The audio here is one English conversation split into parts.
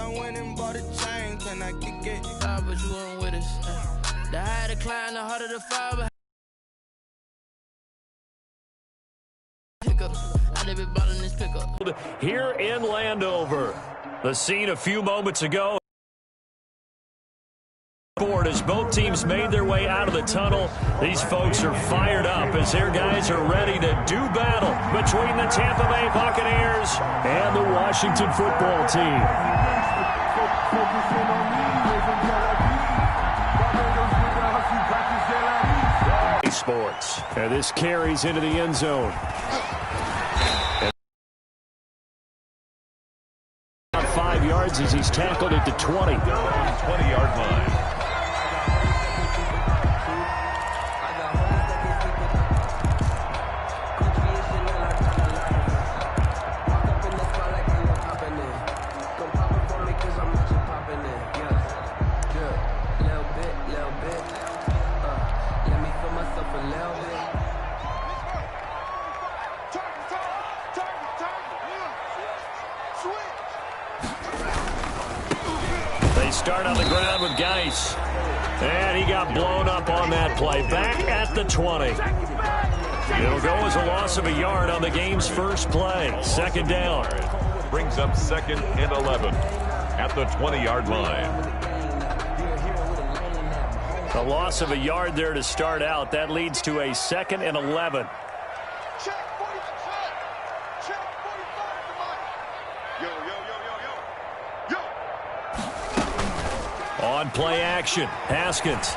I went and bought a chain. Can I kick it? But you weren't with us. The higher the climb, the harder the fall. I live it bottom this pickup. Here in Landover, the scene a few moments ago. As both teams made their way out of the tunnel, these folks are fired up as their guys are ready to do battle between the Tampa Bay Buccaneers and the Washington football team. Sports. And this carries into the end zone. About 5 yards as he's tackled at the 20. 20-yard line. Start on the ground with Geis. And he got blown up on that play. Back at the 20. It'll go as a loss of a yard on the game's first play. Second down. Brings up 2nd and 11 at the 20-yard line. A loss of a yard there to start out. That leads to a 2nd and 11. On play action, Haskins.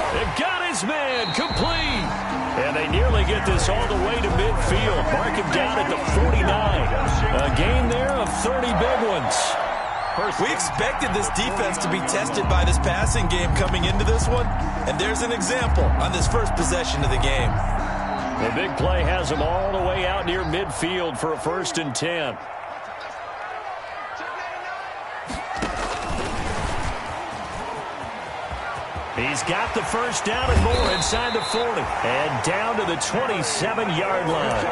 They got his man, complete. And they nearly get this all the way to midfield. Mark him down at the 49. A gain there of 30 big ones. We expected this defense to be tested by this passing game coming into this one. And there's an example on this first possession of the game. The big play has them all the way out near midfield for a 1st and 10. He's got the first down and more inside the 40. And down to the 27-yard line.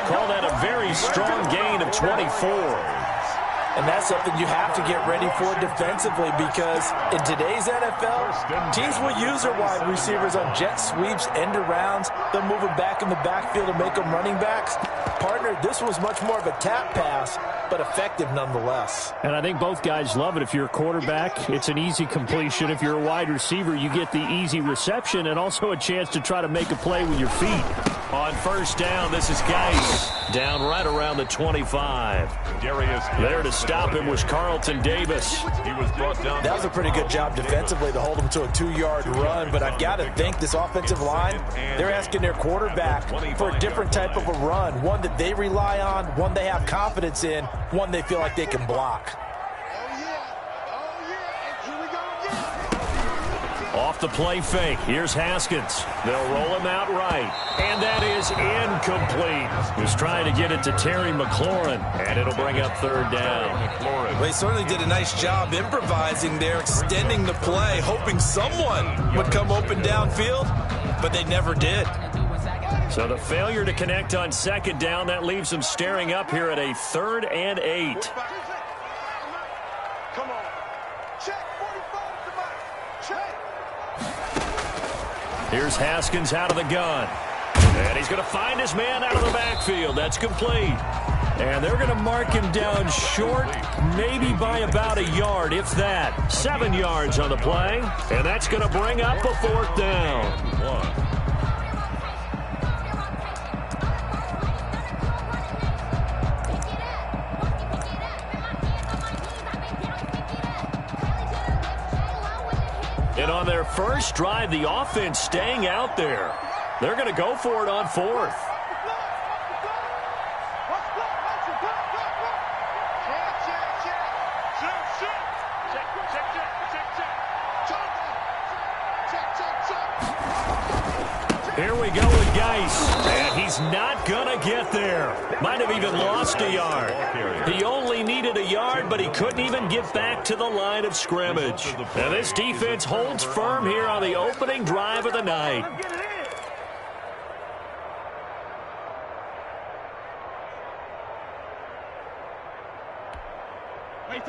Call that a very strong gain of 24. And that's something you have to get ready for defensively because in today's NFL, teams will use their wide receivers on jet sweeps, end arounds. They'll move them back in the backfield and make them running backs. Partner, this was much more of a tap pass, but effective nonetheless. And I think both guys love it. If you're a quarterback, it's an easy completion. If you're a wide receiver, you get the easy reception and also a chance to try to make a play with your feet. On first down, this is Geis. Down right around the 25. There to stop him was Carlton Davis. He was brought down. That was a pretty good job defensively to hold him to a 2-yard run, but I've got to think this offensive line, they're asking their quarterback for a different type of a run, one that they rely on, one they have confidence in, one they feel like they can block. Off the play fake. Here's Haskins. They'll roll him out right. And that is incomplete. Was trying to get it to Terry McLaurin. And it'll bring up 3rd down. Well, he certainly did a nice job improvising there, extending the play, hoping someone would come open downfield, but they never did. So the failure to connect on 2nd down, that leaves them staring up here at a 3rd and 8. Come on. Check 45, somebody. Check. Here's Haskins out of the gun. And he's going to find his man out of the backfield. That's complete. And they're going to mark him down short, maybe by about a yard, if that. 7 yards on the play. And that's going to bring up a 4th down. And on their first drive, the offense staying out there. They're going to go for it on 4th. Here we go with Geis. And he's not going to get there. Might have even lost a yard. He only needed a yard, but he couldn't even get back to the line of scrimmage. And this defense holds firm here on the opening drive of the night.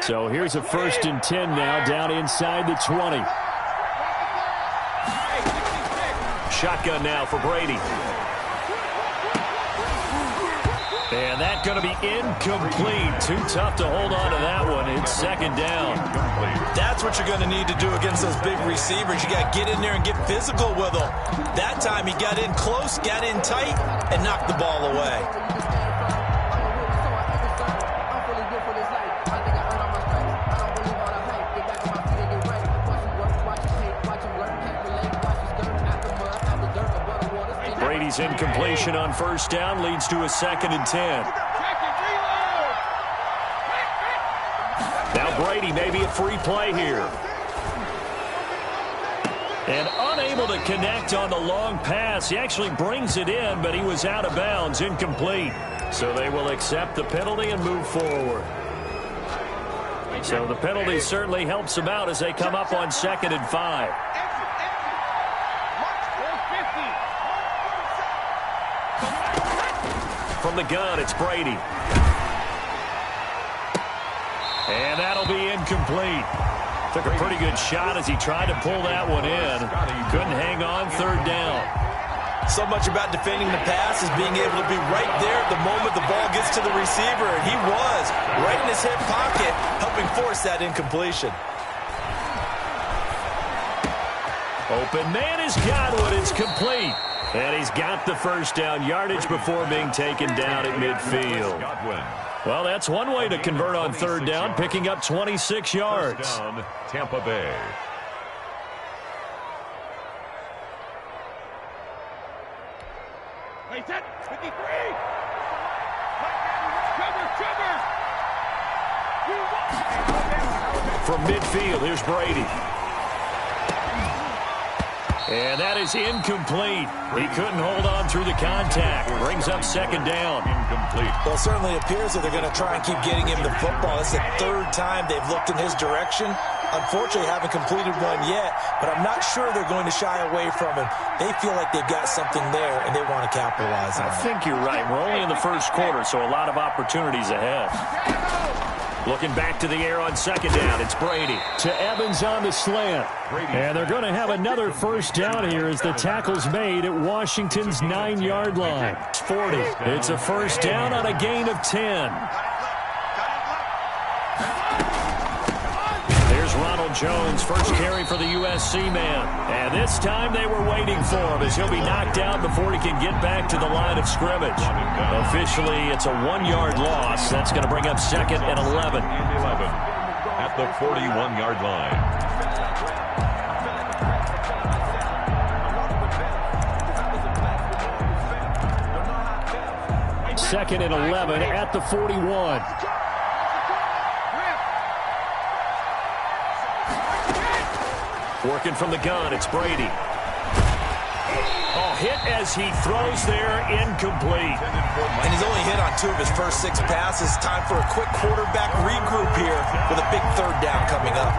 So here's a 1st and 10 now, down inside the 20. Shotgun now for Brady. And that's going to be incomplete. Too tough to hold on to that one. It's 2nd down. That's what you're going to need to do against those big receivers. You got to get in there and get physical with them. That time he got in close, got in tight, and knocked the ball away. Brady's incompletion on 1st down leads to a 2nd and 10. Now Brady, maybe a free play here. And unable to connect on the long pass. He actually brings it in, but he was out of bounds, incomplete. So they will accept the penalty and move forward. So the penalty certainly helps them out as they come up on 2nd and 5. From the gun, it's Brady. And that'll be incomplete. Took a pretty good shot as he tried to pull that one in. Couldn't hang on, 3rd down. So much about defending the pass is being able to be right there at the moment the ball gets to the receiver. And he was right in his hip pocket, helping force that incompletion. Open man has got one. It's complete. And he's got the 1st down yardage before being taken down at midfield. Well, that's one way to convert on 3rd down, picking up 26 yards. 1st down, Tampa Bay. From midfield, here's Brady. And that is incomplete. He couldn't hold on through the contact. Brings up 2nd down. Incomplete. Well, it certainly appears that they're going to try and keep getting him the football. It's the 3rd time they've looked in his direction. Unfortunately, haven't completed one yet, but I'm not sure they're going to shy away from him. They feel like they've got something there, and they want to capitalize on it. I think you're right. We're only in the 1st quarter, so a lot of opportunities ahead. Looking back to the air on 2nd down, it's Brady. To Evans on the slant. And they're going to have another 1st down here as the tackle's made at Washington's 9-yard line. It's 40. It's a 1st down on a gain of 10. There's Ronald Jones, 1st carry for the USC man. And this time they were waiting for him as he'll be knocked out before he can get back to the line of scrimmage. Officially, it's a 1-yard loss. That's going to bring up 2nd and 11. At the 41-yard line. 2nd and 11 at the 41. Working from the gun, it's Brady. Oh, hit as he throws there, incomplete. And he's only hit on 2 of his first 6 passes. Time for a quick quarterback regroup here with a big 3rd down coming up.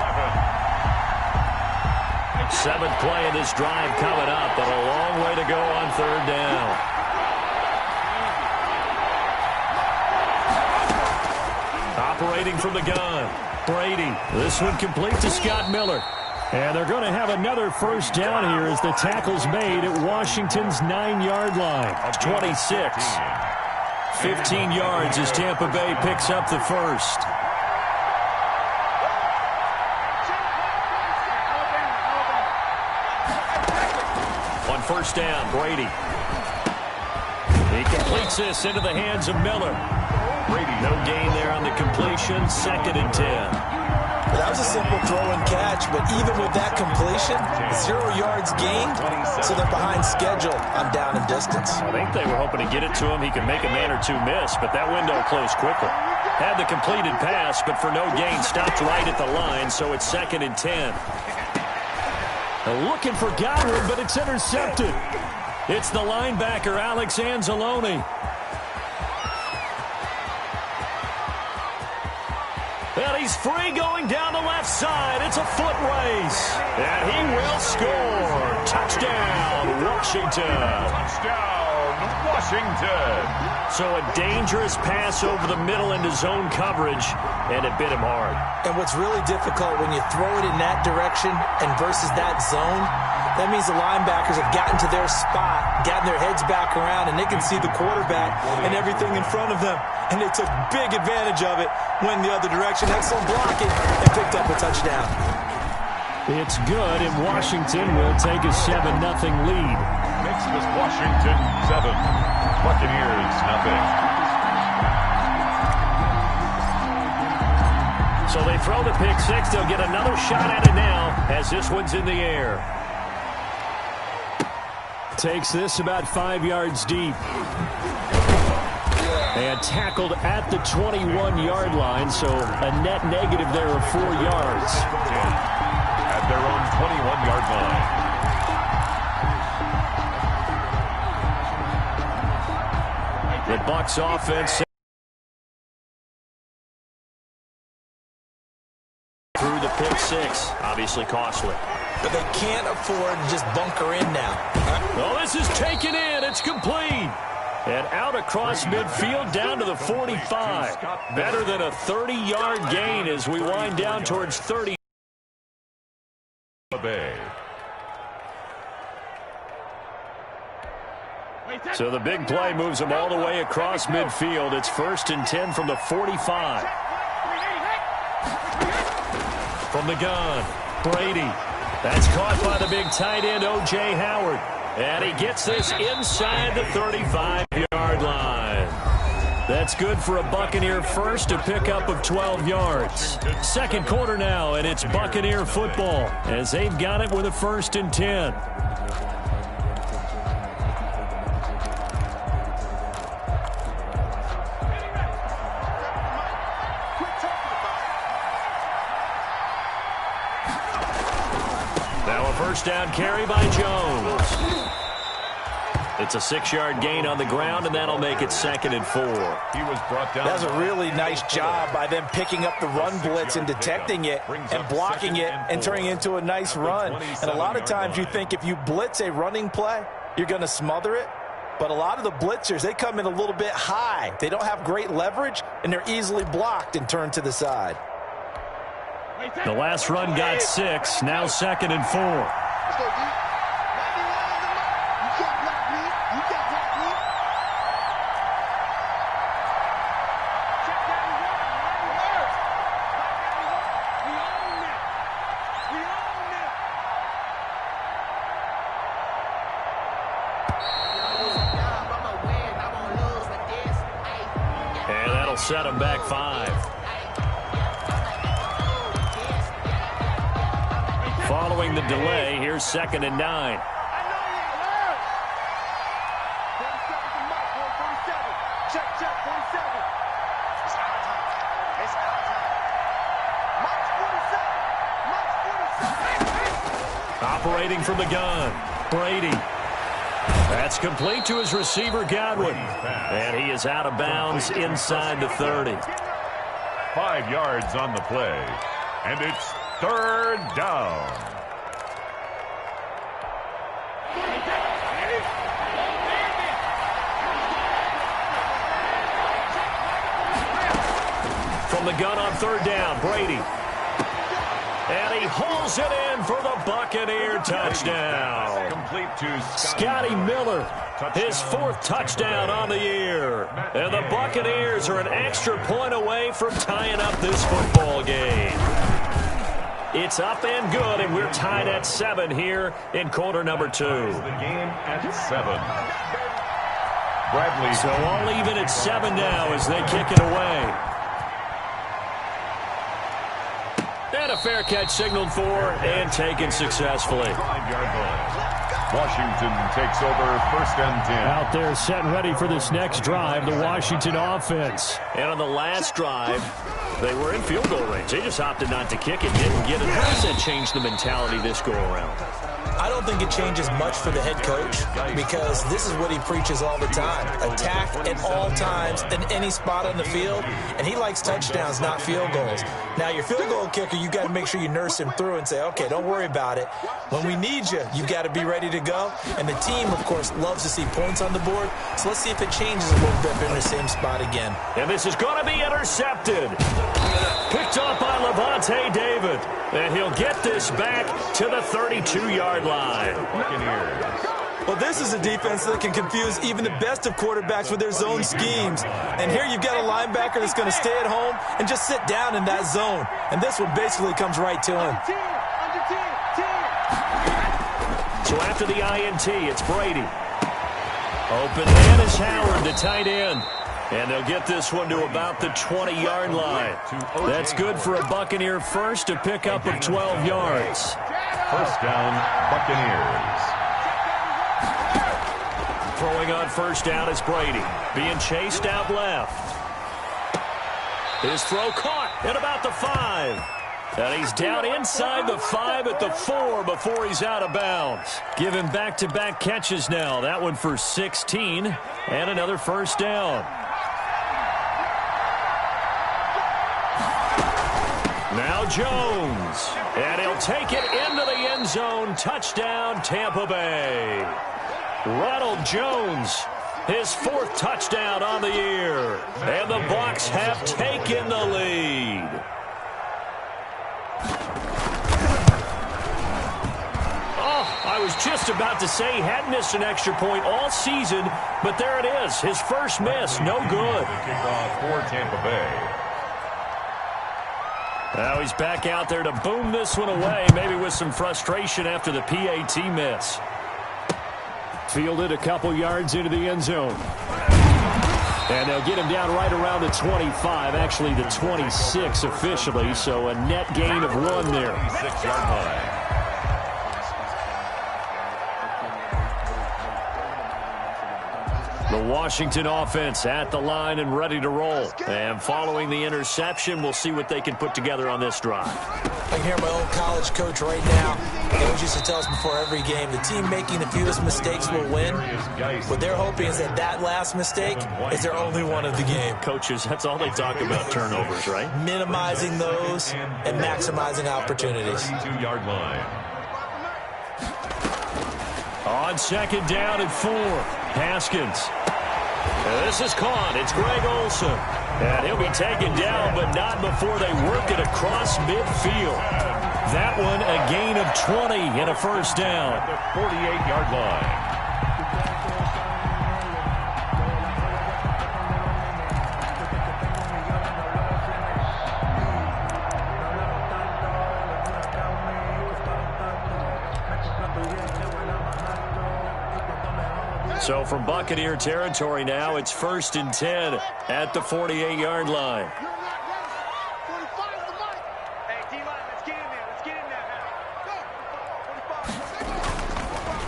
7th play of this drive coming up, but a long way to go on 3rd down. Operating from the gun, Brady. This one complete to Scott Miller. And they're going to have another 1st down here as the tackle's made at Washington's 9-yard line. 26. 15 yards as Tampa Bay picks up the 1st. On 1st down, Brady. He completes this into the hands of Miller. Brady, no gain there on the completion. 2nd and 10. That was a simple throw and catch, but even with that completion, 0 yards gained, so they're behind schedule on down and distance. I think they were hoping to get it to him. He could make a man or 2 miss, but that window closed quickly. Had the completed pass, but for no gain, stopped right at the line, so it's 2nd and 10. Looking for Godwin, but it's intercepted. It's the linebacker, Alex Anzalone. And he's free going down the left side. It's a foot race. And he will score. Touchdown, Washington. Touchdown, Washington. So a dangerous pass over the middle into zone coverage. and it bit him hard. And what's really difficult when you throw it in that direction and versus that zone, that means the linebackers have gotten to their spot, gotten their heads back around, and they can see the quarterback and everything in front of them. And they took big advantage of it, went the other direction, excellent blocking, and picked up a touchdown. It's good, and Washington will take a 7-0 lead. Makes this Washington 7, Buccaneers 0. So they throw the pick six. They'll get another shot at it now as this one's in the air. Takes this about 5 yards deep. And tackled at the 21-yard line, so a net negative there of 4 yards. At their own 21-yard line. The Bucs offense through the pick six, obviously costly. But they can't afford to just bunker in now. Well, this is taken in. It's complete. And out across midfield down to the 45. Better than a 30-yard gain as we wind down towards 30. So the big play moves them all the way across midfield. It's 1st and 10 from the 45. From the gun, Brady. That's caught by the big tight end, O.J. Howard. And he gets this inside the 35-yard line. That's good for a Buccaneer first, a pickup of 12 yards. Second quarter now, and it's Buccaneer football as they've got it with a 1st and 10. First down carry by Jones. It's a 6-yard gain on the ground, and that'll make it 2nd and 4. He was brought down. That's a really nice job by them picking up the run blitz and detecting it and blocking it and turning it into a nice run. And a lot of times you think if you blitz a running play, you're going to smother it. But a lot of the blitzers, they come in a little bit high. They don't have great leverage, and they're easily blocked and turned to the side. The last run got 6, now 2nd and 4. Let's go, D. 91 on the mark. You can't block me. You can't block me. Check that and work. We own that. We own that. And that'll set them back 5. Following the delay, here's 2nd and 9. I know you. 47 to Mike, 47. Check, 47. It's our time. It's our time. Mike's 47. Mike's 47. Operating from the gun, Brady. That's complete to his receiver, Godwin. And he is out of bounds inside the 30. 5 yards on the play. And it's 3rd down. From the gun on 3rd down, Brady. And he hauls it in for the Buccaneer touchdown. Complete to Scotty Miller, his 4th touchdown on the year. And the Buccaneers are an extra point away from tying up this football game. It's up and good, and we're tied at 7 here in quarter number 2. The game at 7. Bradley. So all even at 7 now as they kick it away. And a fair catch signaled for and taken successfully. 5-yard line. Washington takes over 1st and 10. Out there set ready for this next drive, the Washington offense. And on the last drive, they were in field goal range. They just opted not to kick it, didn't get it. How does that change the mentality this go-around? I don't think it changes much for the head coach because this is what he preaches all the time. Attack at all times in any spot on the field, and he likes touchdowns, not field goals. Now, your field goal kicker, you got to make sure you nurse him through and say, okay, don't worry about it. When we need you, you've got to be ready to go. And the team, of course, loves to see points on the board. So let's see if it changes a little bit in the same spot again. And this is going to be intercepted. Picked off by Levante David. And he'll get this back to the 32-yard line. Well, this is a defense that can confuse even the best of quarterbacks with their zone schemes. And here you've got a linebacker that's going to stay at home and just sit down in that zone. And this one basically comes right to him. So after the INT, it's Brady. Open man is Howard, the tight end. And they'll get this one to about the 20-yard line. That's good for a Buccaneer first, a pickup of 12 yards. First down, Buccaneers. Throwing on first down is Brady. Being chased out left. His throw caught at about the 5. And he's down inside the 5 at the 4 before he's out of bounds. Give him back-to-back catches now. That one for 16 and another first down. Now Jones. And he'll take it into the end zone. Touchdown, Tampa Bay. Ronald Jones, his 4th touchdown on the year. And the Bucs have taken the lead. I was just about to say he hadn't missed an extra point all season, but there it is. His first miss, no good. Kickoff for Tampa Bay. Now he's back out there to boom this one away, maybe with some frustration after the PAT miss. Fielded a couple yards into the end zone. And they'll get him down right around the 25, actually the 26 officially, so a net gain of 1 there. 6-yard line. The Washington offense at the line and ready to roll. And following the interception, we'll see what they can put together on this drive. I can hear my old college coach right now. He always used to tell us before every game, the team making the fewest mistakes will win. What they're hoping is that that last mistake is their only one of the game. Coaches, that's all they talk about, turnovers, right? Minimizing those and maximizing opportunities. 2-yard line. On second down at 4, Haskins. This is caught. It's Greg Olsen. And he'll be taken down, but not before they work it across midfield. That one a gain of 20 and a first down. The 48-yard line. So from Buccaneer territory now, it's 1st and 10 at the 48-yard line.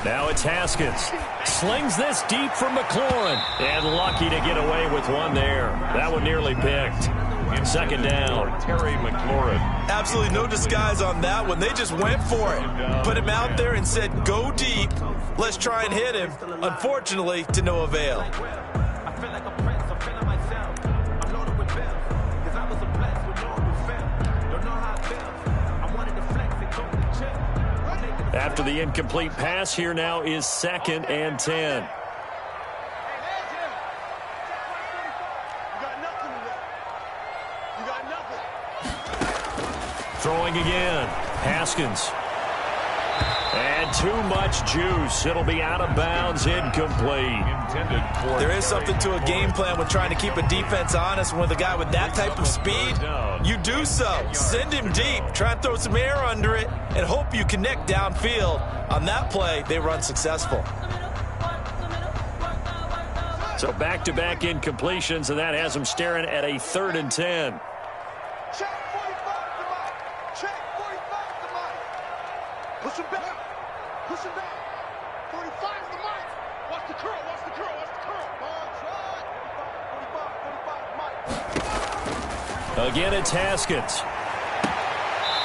Now it's Haskins. Slings this deep from McLaurin. And lucky to get away with one there. That one nearly picked. Second down. Terry McLaurin. Absolutely no disguise on that one. They just went for it. Put him out there and said, go deep. Let's try and hit him. Unfortunately, to no avail. After the incomplete pass, here now is 2nd and 10. Throwing again. Haskins. And too much juice. It'll be out of bounds, incomplete. There is something to a game plan with trying to keep a defense honest. With a guy with that type of speed, you do so. Send him deep. Try and throw some air under it and hope you connect downfield. On that play, they run successful. So back-to-back incompletions, and that has them staring at a 3rd and 10. Check 45 to Mike. Check 45 to Mike. Push him back. Push him back. 45 to Mike. Watch the curl. Watch the curl. Watch the curl. Ball shot. 45 to Mike. Again, it's Haskins.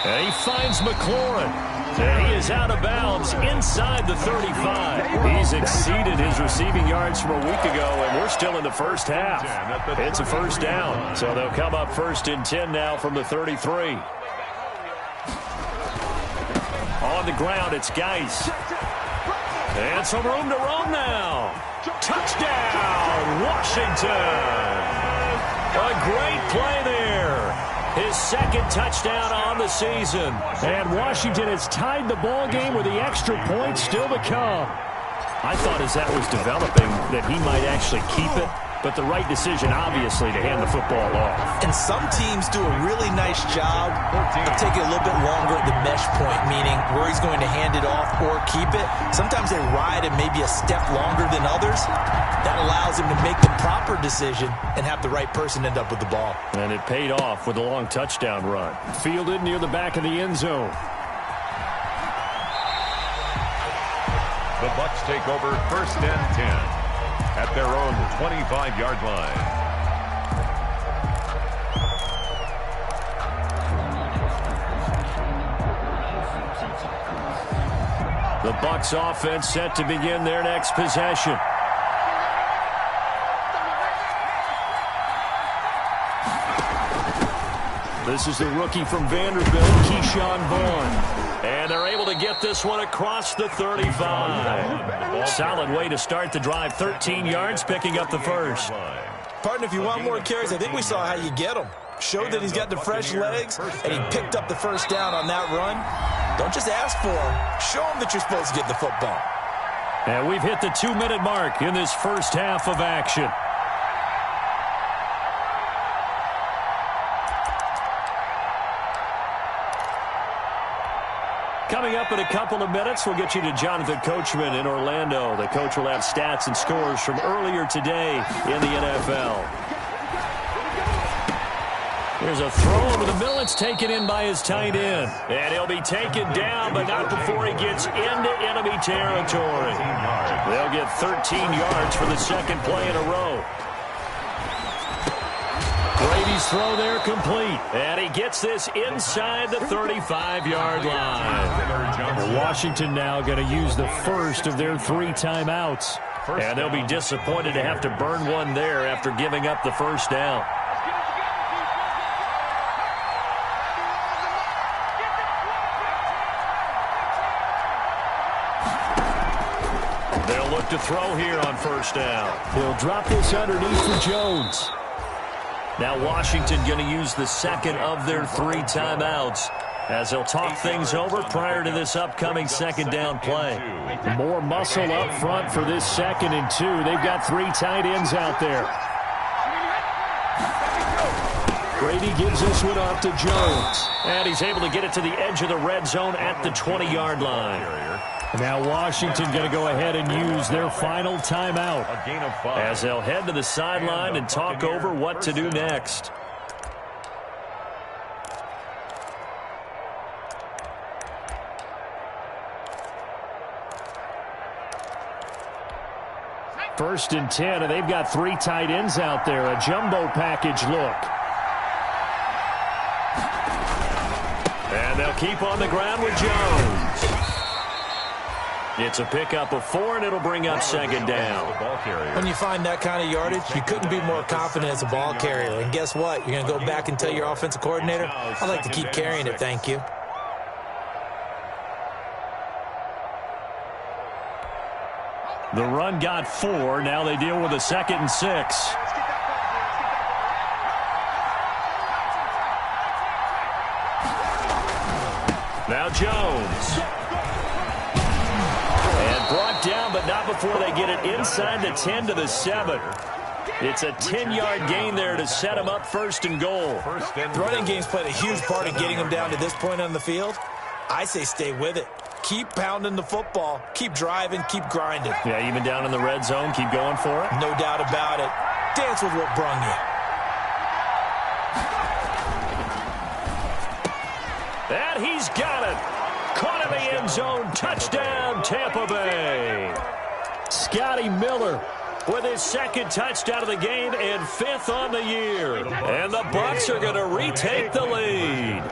And he finds McLaurin. And he is out of bounds inside the 35. He's exceeded his receiving yards from a week ago, and we're still in the first half. It's a first down. So they'll come up 1st and 10 now from the 33. On the ground, it's Geis. And some room to roam now. Touchdown, Washington. A great play there. his second touchdown on the season. And Washington has tied the ball game with the extra point still to come. I thought as that was developing that he might actually keep it, but the right decision, obviously, to hand the football off. And some teams do a really nice job of taking a little bit longer at the mesh point, meaning where he's going to hand it off or keep it. Sometimes they ride it maybe a step longer than others. That allows him to make the proper decision and have the right person end up with the ball. And it paid off with a long touchdown run. Fielded near the back of the end zone. The Bucs take over 1st and 10 at their own 25-yard line. The Bucs offense set to begin their next possession. This is the rookie from Vanderbilt, Keyshawn Vaughn. And they're able to get this one across the 35. Solid way to start the drive. 13 yards, picking up the first. Partner, if you want more carries, I think we saw how you get them. Showed that he's got the fresh legs, and he picked up the first down on that run. Don't just ask for him. Show him that you're supposed to get the football. And we've hit the 2-minute mark in this first half of action. Coming up in a couple of minutes, we'll get you to Jonathan Coachman in Orlando. The coach will have stats and scores from earlier today in the NFL. Here's a throw over the middle. It's taken in by his tight end. And he'll be taken down, but not before he gets into enemy territory. They'll get 13 yards for the second play in a row. Brady's throw there complete. And he gets this inside the 35-yard line. Washington now going to use the first of their 3 timeouts. And they'll be disappointed to have to burn one there after giving up the first down. They'll look to throw here on first down. He'll drop this underneath for Jones. Now Washington going to use the second of their 3 timeouts as they'll talk things over prior to this upcoming second down play. More muscle up front for this 2nd and 2. They've got 3 tight ends out there. Brady gives this one off to Jones. And he's able to get it to the edge of the red zone at the 20-yard line. Now Washington going to go ahead and use their final timeout as they'll head to the sideline and talk over what to do next. First and 10, and they've got 3 tight ends out there. A jumbo package look. And they'll keep on the ground with Jones. It's a pickup of 4, and it'll bring up second down. When you find that kind of yardage, you couldn't be more confident as a ball carrier. And guess what? You're going to go back and tell your offensive coordinator, I'd like to keep carrying it, thank you. The run got 4. Now they deal with a 2nd and 6. Now Jones. And brought down, but not before they get it inside the 10 to the 7. It's a 10-yard gain there to set them up 1st and goal. The running game's played a huge part in getting them down to this point on the field. I say stay with it. Keep pounding the football. Keep driving. Keep grinding. Yeah, even down in the red zone, keep going for it. No doubt about it. Dance with what brung you. And he's got it. Caught in the end zone. Touchdown, Tampa Bay. Scotty Miller with his 2nd touchdown of the game and 5th on the year. And the Bucs are going to retake the lead.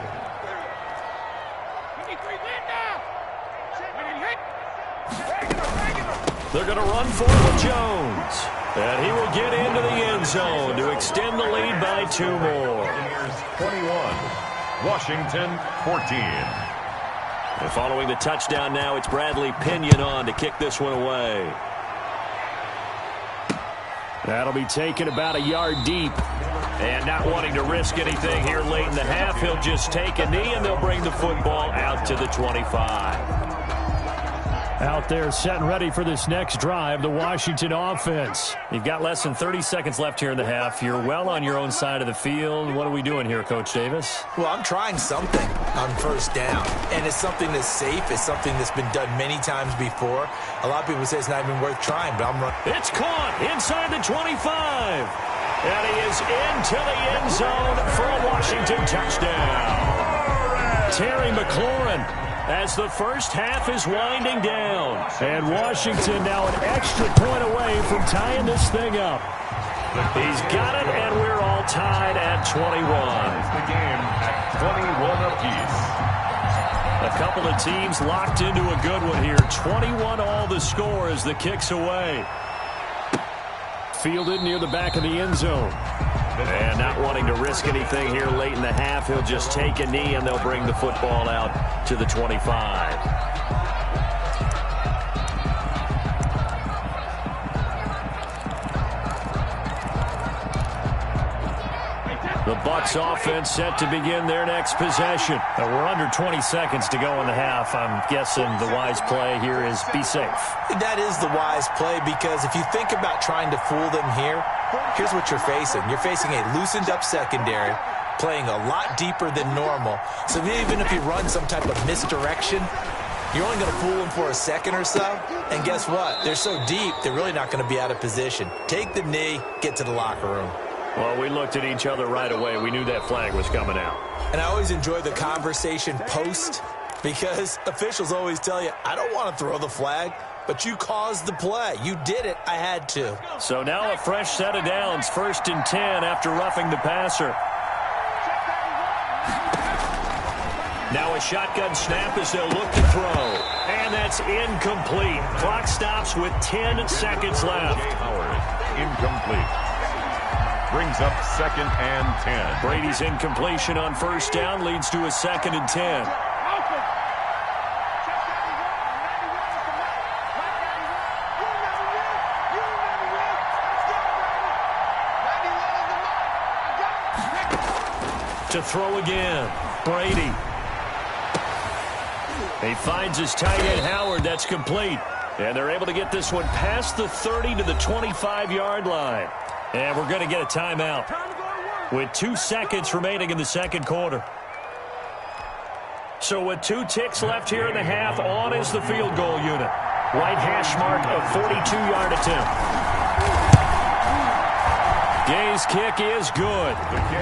They're going to run forward with Jones. And he will get into the end zone to extend the lead by 2 more. 21, Washington 14. And following the touchdown now, it's Bradley Pinion on to kick this one away. That'll be taken about a yard deep. And not wanting to risk anything here late in the half, he'll just take a knee, and they'll bring the football out to the 25. Out there set and ready for this next drive, the Washington offense. You've got less than 30 seconds left here in the half. You're well on your own side of the field. What are we doing here, Coach Davis? Well, I'm trying something on first down, and it's something that's safe. It's something that's been done many times before. A lot of people say it's not even worth trying, but I'm running. It's caught inside the 25. And he is into the end zone for a Washington touchdown. Terry McLaurin, as the first half is winding down. And Washington now an extra point away from tying this thing up. He's got it, and we're all tied at 21. The game at 21 apiece. A couple of teams locked into a good one here. 21 all the score as the kick's away. Fielded near the back of the end zone. And not wanting to risk anything here late in the half, he'll just take a knee, and they'll bring the football out to the 25. The Bucs offense set to begin their next possession. We're under 20 seconds to go in the half. I'm guessing the wise play here is be safe. That is the wise play, because if you think about trying to fool them here, here's what you're facing. You're facing a loosened up secondary, playing a lot deeper than normal. So even if you run some type of misdirection, you're only going to fool them for a second or so. And guess what? They're so deep, they're really not going to be out of position. Take the knee, get to the locker room. Well, we looked at each other right away. We knew that flag was coming out. And I always enjoy the conversation post, because officials always tell you, I don't want to throw the flag, but you caused the play. You did it. I had to. So now a fresh set of downs, 1st and 10 after roughing the passer. Now a shotgun snap as they'll look to throw. And that's incomplete. Clock stops with 10 seconds left. Howard, incomplete. Brings up 2nd and 10. Brady's incompletion on first down leads to a 2nd and 10. To throw again, Brady. He finds his tight end Howard. That's complete. And they're able to get this one past the 30 to the 25-yard line. And we're going to get a timeout with 2 seconds remaining in the second quarter. So with 2 ticks left here in the half, on is the field goal unit. Right hash mark of 42-yard attempt. Gay's kick is good.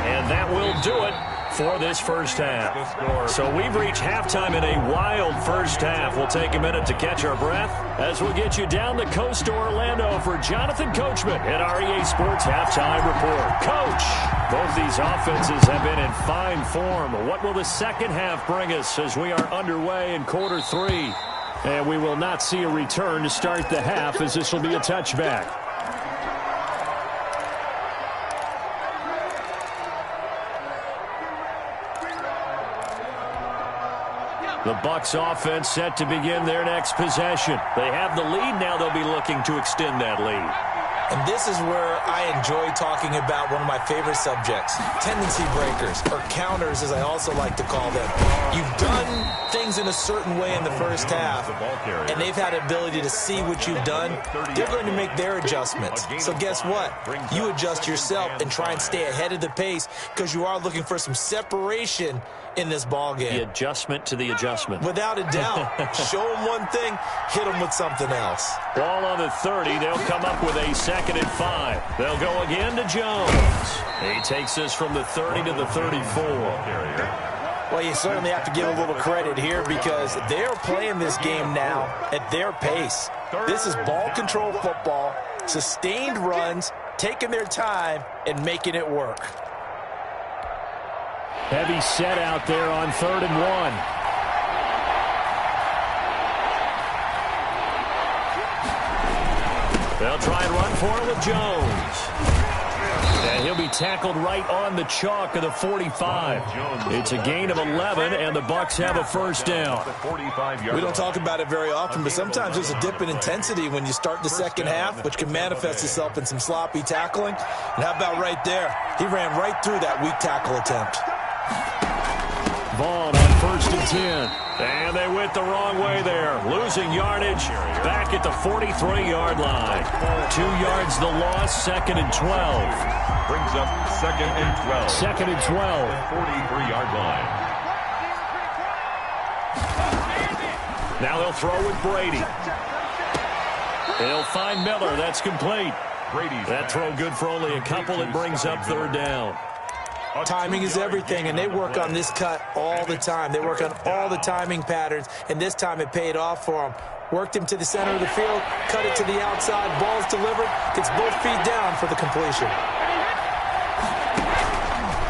And that will do it for this first half. So we've reached halftime in a wild first half. We'll take a minute to catch our breath as we'll get you down the coast to Orlando for Jonathan Coachman at our EA Sports Halftime Report. Coach, both these offenses have been in fine form. What will the second half bring us as we are underway in quarter 3? And we will not see a return to start the half, as this will be a touchback. The Bucs offense set to begin their next possession. They have the lead now. They'll be looking to extend that lead. And this is where I enjoy talking about one of my favorite subjects, tendency breakers, or counters as I also like to call them. You've done things in a certain way in the first half, and they've had the ability to see what you've done. They're going to make their adjustments. So guess what? You adjust yourself and try and stay ahead of the pace, because you are looking for some separation in this ball game. The adjustment to the adjustment. Without a doubt. Show them one thing, hit them with something else. Ball on the 30. They'll come up with a 2nd and 5. They'll go again to Jones. He takes this from the 30 to the 34. Well, you certainly have to give a little credit here, because they're playing this game now at their pace. This is ball control football, sustained runs, taking their time, and making it work. Heavy set out there on 3rd and 1. They'll try and run for it with Jones. And And he'll be tackled right on the chalk of the 45. It's a gain of 11, and the Bucs have a first down. We don't talk about it very often, but sometimes there's a dip in intensity when you start the second half, which can manifest itself in some sloppy tackling. And how about right there? He ran right through that weak tackle attempt. Vaughn on 1st and 10. And they went the wrong way there. Losing yardage back at the 43-yard line. 2 yards the loss, 2nd and 12. Brings up 2nd and 12. 2nd and 12. 43-yard line. Now they'll throw with Brady. They'll find Miller. That's complete. That throw good for only a couple. It brings up 3rd down. Timing is everything, and they work on this cut all the time. They work on all the timing patterns, and this time it paid off for them. Worked him to the center of the field, cut it to the outside, ball's delivered, gets both feet down for the completion.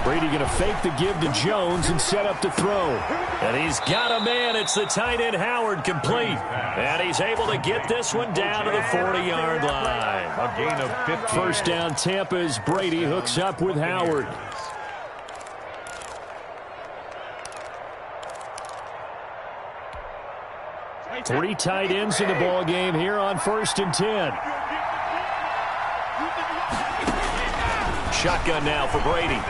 Brady going to fake the give to Jones and set up to throw. And he's got a man. It's the tight end Howard, complete. And he's able to get this one down to the 40-yard line. A gain of 15. First down Tampa as Brady hooks up with Howard. 3 tight ends in the ball game here on 1st and 10. Shotgun now for Brady.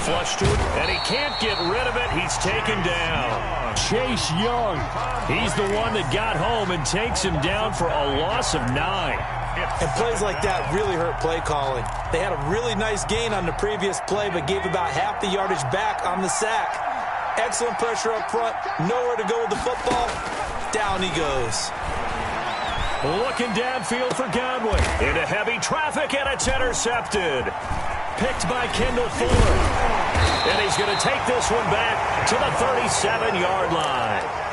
Flush to it, and he can't get rid of it. He's taken down. Chase Young. He's the one that got home and takes him down for a loss of 9. And plays like that really hurt play calling. They had a really nice gain on the previous play, but gave about half the yardage back on the sack. Excellent pressure up front. Nowhere to go with the football. Down he goes. Looking downfield for Godwin. Into heavy traffic, and it's intercepted. Picked by Kendall Fuller. And he's going to take this one back to the 37-yard line.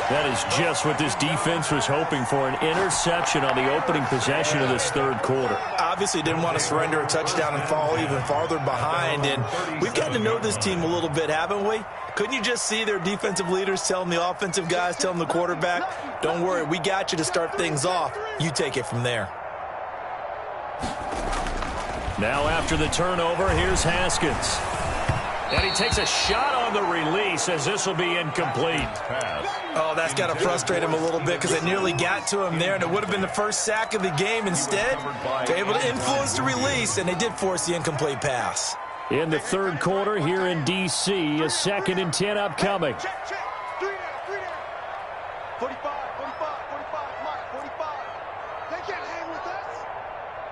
That is just what this defense was hoping for, an interception on the opening possession of this 3rd quarter. Obviously didn't want to surrender a touchdown and fall even farther behind. And we've gotten to know this team a little bit, haven't we? Couldn't you just see their defensive leaders telling the offensive guys, telling the quarterback, don't worry, we got you to start things off. You take it from there. Now after the turnover, here's Haskins. And he takes a shot on the release as this will be incomplete. Oh, that's got to frustrate him a little bit because it nearly got to him there, and it would have been the first sack of the game. Instead, they're able to influence the release, and they did force the incomplete pass. In the 3rd quarter here in D.C., a 2nd and 10 upcoming. Check. 3 down. 45, Mike, 45. They can't hang with us.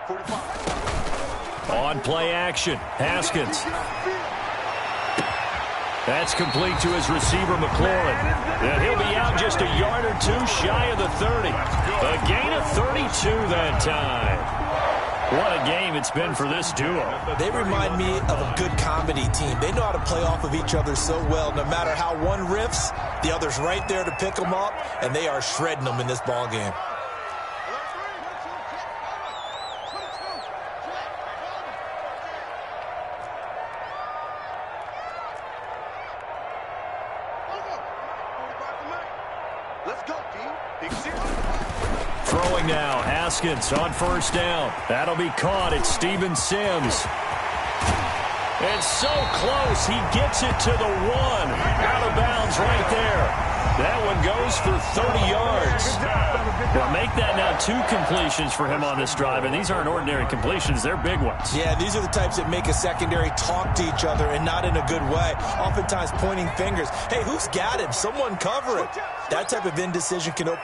45. On play action, Haskins. That's complete to his receiver, McLaurin. And he'll be out just a yard or 2 shy of the 30. A gain of 32 that time. What a game it's been for this duo. They remind me of a good comedy team. They know how to play off of each other so well. No matter how one riffs, the other's right there to pick them up, and they are shredding them in this ball game. Throwing now, Haskins on 1st down. That'll be caught. It's Steven Sims. And so close, he gets it to the 1. Out of bounds right there. That one goes for 30 yards. Well, make that now 2 completions for him on this drive, and these aren't ordinary completions. They're big ones. Yeah, these are the types that make a secondary talk to each other and not in a good way. Oftentimes pointing fingers. Hey, who's got him? Someone cover it. That type of indecision can open